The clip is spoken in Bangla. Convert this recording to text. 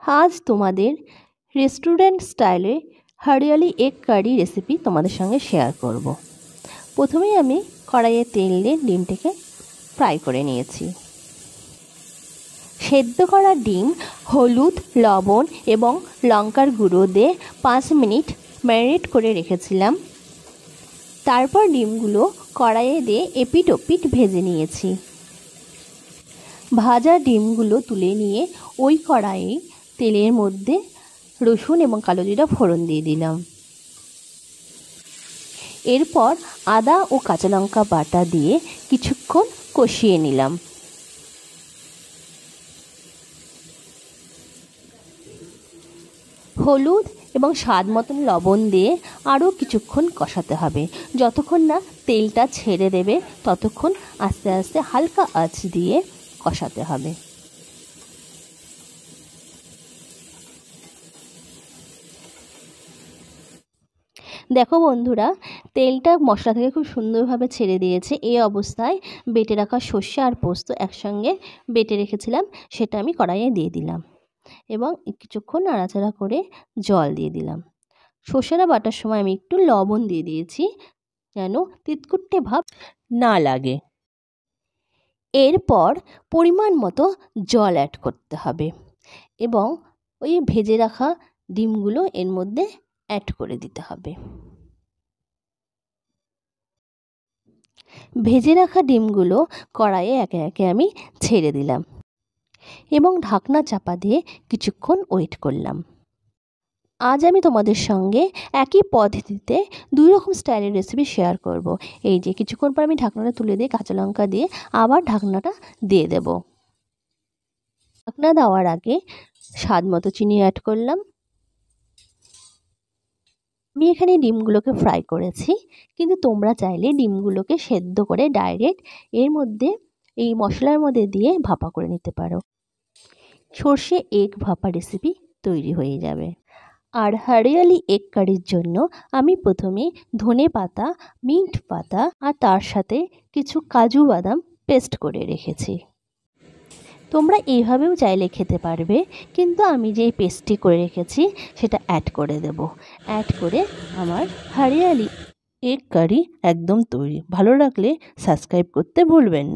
आज তোমাদের রেস্টুরেন্ট স্টাইলে হরিয়ালি এগ কারি রেসিপি তোমাদের সঙ্গে শেয়ার করব। প্রথমেই আমি কড়াইয়ে তেল দিয়ে ডিমটাকে ফ্রাই করে নিয়েছি। সেদ্ধ করা ডিম হলুদ, লবণ এবং লঙ্কার গুঁড়ো দিয়ে 5 মিনিট ম্যারিনেট করে রেখেছিলাম। তারপর ডিমগুলো কড়াইয়ে দিয়ে এপিট ওপিট ভেজে নিয়েছি। ভাজা ডিমগুলো তুলে নিয়ে ওই কড়াইয়ে তেলের মধ্যে রসুন এবং কালো জিরা ফোড়ন দিয়ে দিলাম। এরপর আদা ও কাঁচা লঙ্কা বাটা দিয়ে কিছুক্ষণ কষিয়ে নিলাম। হলুদ এবং স্বাদ মতন লবণ দিয়ে আরও কিছুক্ষণ কষাতে হবে। যতক্ষণ না তেলটা ছেড়ে দেবে ততক্ষণ আস্তে আস্তে হালকা আঁচ দিয়ে কষাতে হবে। দেখো বন্ধুরা, তেলটা মশলা থেকে খুব সুন্দরভাবে ছেড়ে দিয়েছে। এই অবস্থায় বেটে রাখা সর্ষে আর পোস্ত একসঙ্গে বেটে রেখেছিলাম, সেটা আমি কড়াইয়ে দিয়ে দিলাম এবং কিছুক্ষণ নাড়াচাড়া করে জল দিয়ে দিলাম। সর্ষেটা বাটার সময় আমি একটু লবণ দিয়ে দিয়েছি যেন তিতকুটে ভাব না লাগে। এরপর পরিমাণ মতো জল অ্যাড করতে হবে এবং ওই ভেজে রাখা ডিমগুলো এর মধ্যে অ্যাড করে দিতে হবে। ভেজে রাখা ডিমগুলো কড়াইয়ে একে একে আমি ছেড়ে দিলাম এবং ঢাকনা চাপা দিয়ে কিছুক্ষণ ওয়েট করলাম। আজ আমি তোমাদের সঙ্গে একই পদ্ধতিতে 2 রকম স্টাইলের রেসিপি শেয়ার করব। এই যে কিছুক্ষণ পর আমি ঢাকনাটা তুলে দিয়ে কাঁচা লঙ্কা দিয়ে আবার ঢাকনাটা দিয়ে দেব। ঢাকনা দেওয়ার আগে স্বাদ মতো চিনি অ্যাড করলাম। আমি এখানে ডিমগুলোকে ফ্রাই করেছি, কিন্তু তোমরা চাইলে ডিমগুলোকে সেদ্ধ করে ডাইরেক্ট এর মধ্যে এই মশলার মধ্যে দিয়ে ভাপা করে নিতে পারো। সর্ষে এগ ভাপা রেসিপি তৈরি হয়ে যাবে। আর হরিয়ালি এগ কারির জন্য আমি প্রথমে ধনে পাতা, মিন্ট পাতা আর তার সাথে কিছু কাজু বাদাম পেস্ট করে রেখেছি। তোমরা এইভাবেও চাইলে খেতে পারবে, কিন্তু আমি যেই পেস্টটি করে রেখেছি সেটা অ্যাড করে দেব। অ্যাড করে আমার হরিয়ালি এগ কারি একদম তৈরি। ভালো লাগলে সাবস্ক্রাইব করতে ভুলবেন না।